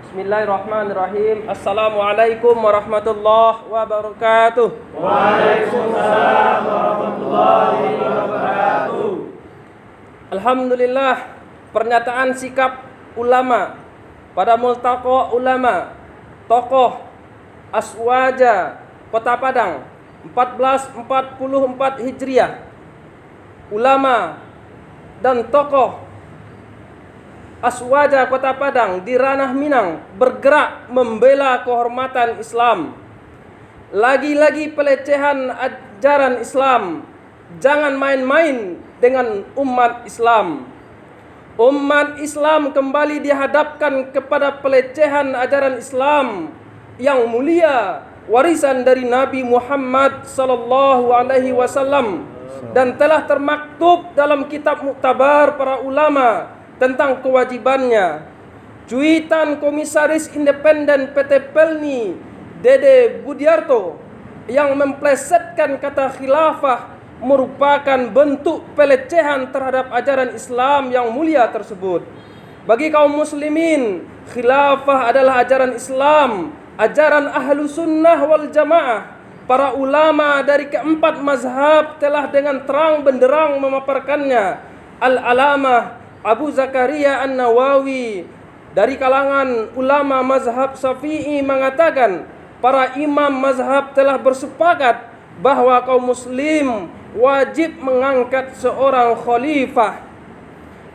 Bismillahirrahmanirrahim. Assalamualaikum warahmatullahi wabarakatuh. Waalaikumsalam warahmatullahi wabarakatuh. Alhamdulillah, pernyataan sikap ulama pada multaqa ulama tokoh Aswaja Kota Padang 1444 Hijriah. Ulama dan tokoh Aswaja Kota Padang di ranah Minang bergerak membela kehormatan Islam. Lagi-lagi pelecehan ajaran Islam. Jangan main-main dengan umat Islam. Umat Islam kembali dihadapkan kepada pelecehan ajaran Islam yang mulia, warisan dari Nabi Muhammad sallallahu alaihi wasallam, dan telah termaktub dalam kitab muktabar para ulama tentang kewajibannya. Cuitan Komisaris Independen PT Pelni Dede Budiarto yang memplesetkan kata khilafah merupakan bentuk pelecehan terhadap ajaran Islam yang mulia tersebut. Bagi kaum muslimin, khilafah adalah ajaran Islam, ajaran ahlu sunnah wal jamaah. Para ulama dari keempat mazhab telah dengan terang benderang memaparkannya. Al-Alamah Abu Zakaria An-Nawawi dari kalangan ulama mazhab Syafi'i mengatakan, para imam mazhab telah bersepakat bahwa kaum muslim wajib mengangkat seorang khalifah.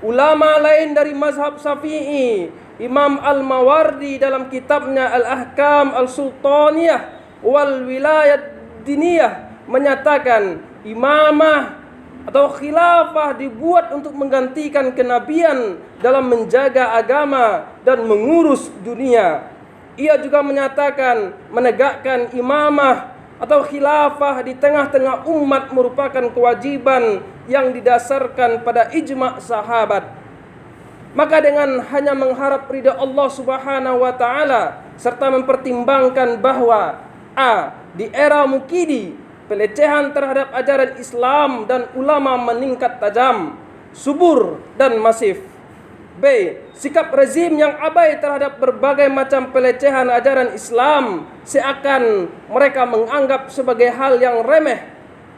Ulama lain dari mazhab Syafi'i, Imam Al-Mawardi dalam kitabnya Al-Ahkam Al-Sultaniyah wal Wilayat Diniyah menyatakan imamah atau khilafah dibuat untuk menggantikan kenabian dalam menjaga agama dan mengurus dunia. Ia juga menyatakan menegakkan imamah atau khilafah di tengah-tengah umat merupakan kewajiban yang didasarkan pada ijma' sahabat. Maka dengan hanya mengharap ridha Allah Subhanahu wa taala serta mempertimbangkan bahwa di era Mukidi pelecehan terhadap ajaran Islam dan ulama meningkat tajam, subur dan masif. B. Sikap rezim yang abai terhadap berbagai macam pelecehan ajaran Islam seakan mereka menganggap sebagai hal yang remeh.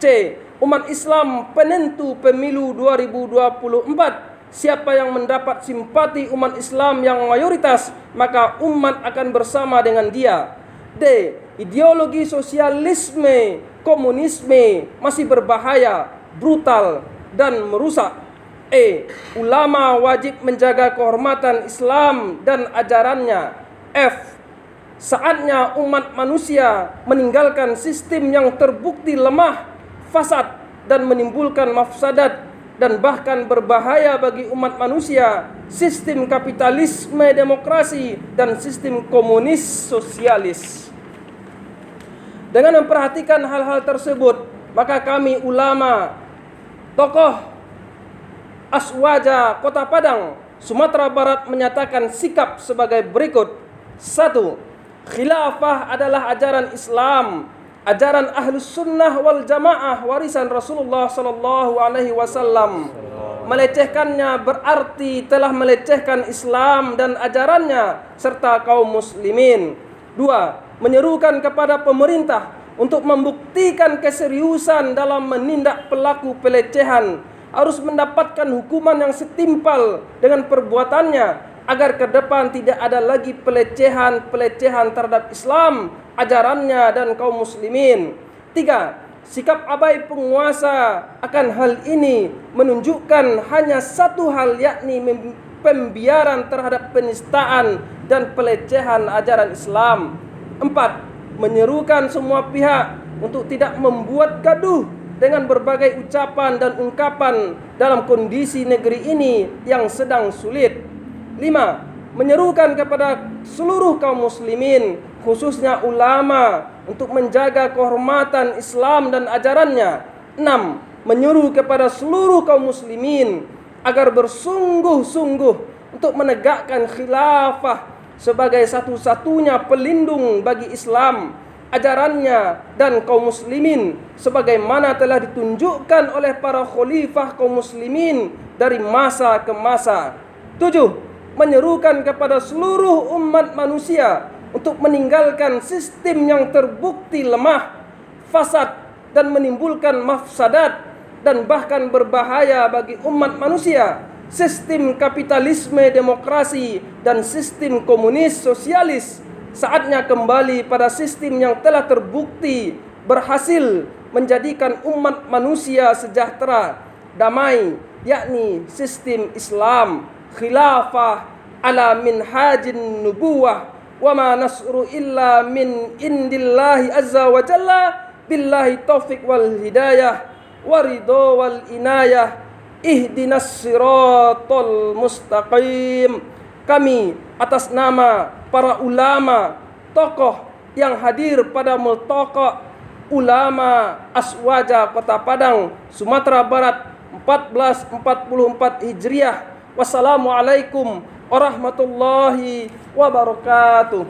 C. Umat Islam penentu pemilu 2024. Siapa yang mendapat simpati umat Islam yang mayoritas, maka umat akan bersama dengan dia. D. Ideologi sosialisme, komunisme masih berbahaya, brutal, dan merusak. E. Ulama wajib menjaga kehormatan Islam dan ajarannya. F. Saatnya umat manusia meninggalkan sistem yang terbukti lemah, fasad, dan menimbulkan mafsadat dan bahkan berbahaya bagi umat manusia, sistem kapitalisme demokrasi dan sistem komunis sosialis. Dengan memperhatikan hal-hal tersebut, maka kami ulama, tokoh Aswaja Kota Padang, Sumatera Barat menyatakan sikap sebagai berikut. 1. Khilafah adalah ajaran Islam, ajaran Ahlus Sunnah wal Jamaah, warisan Rasulullah sallallahu alaihi wasallam. Melecehkannya berarti telah melecehkan Islam dan ajarannya serta kaum muslimin. 2. Menyerukan kepada pemerintah untuk membuktikan keseriusan dalam menindak pelaku pelecehan, harus mendapatkan hukuman yang setimpal dengan perbuatannya agar ke depan tidak ada lagi pelecehan terhadap Islam, ajarannya dan kaum muslimin. 3. Sikap abai penguasa akan hal ini menunjukkan hanya satu hal, yakni pembiaran terhadap penistaan dan pelecehan ajaran Islam. 4. Menyerukan semua pihak untuk tidak membuat gaduh dengan berbagai ucapan dan ungkapan dalam kondisi negeri ini yang sedang sulit. 5. Menyerukan kepada seluruh kaum muslimin, khususnya ulama, untuk menjaga kehormatan Islam dan ajarannya. 6. Menyeru kepada seluruh kaum muslimin agar bersungguh-sungguh untuk menegakkan khilafah sebagai satu-satunya pelindung bagi Islam, ajarannya dan kaum muslimin sebagaimana telah ditunjukkan oleh para khalifah kaum muslimin dari masa ke masa. 7. menyerukan kepada seluruh umat manusia untuk meninggalkan sistem yang terbukti lemah, fasad, dan menimbulkan mafsadat dan bahkan berbahaya bagi umat manusia, sistem kapitalisme demokrasi dan sistem komunis sosialis. Saatnya kembali pada sistem yang telah terbukti berhasil menjadikan umat manusia sejahtera, damai, yakni sistem Islam, khilafah ala minhajin nubuwah, wa ma nasru illa min indillahi azza wa jalla, billahi taufiq wal hidayah waridho wal inayah, ihdinas siratal mustaqim. Kami atas nama para ulama, tokoh yang hadir pada multaqa ulama Aswaja Kota Padang, Sumatera Barat 1444 Hijriah. Wassalamualaikum warahmatullahi wabarakatuh.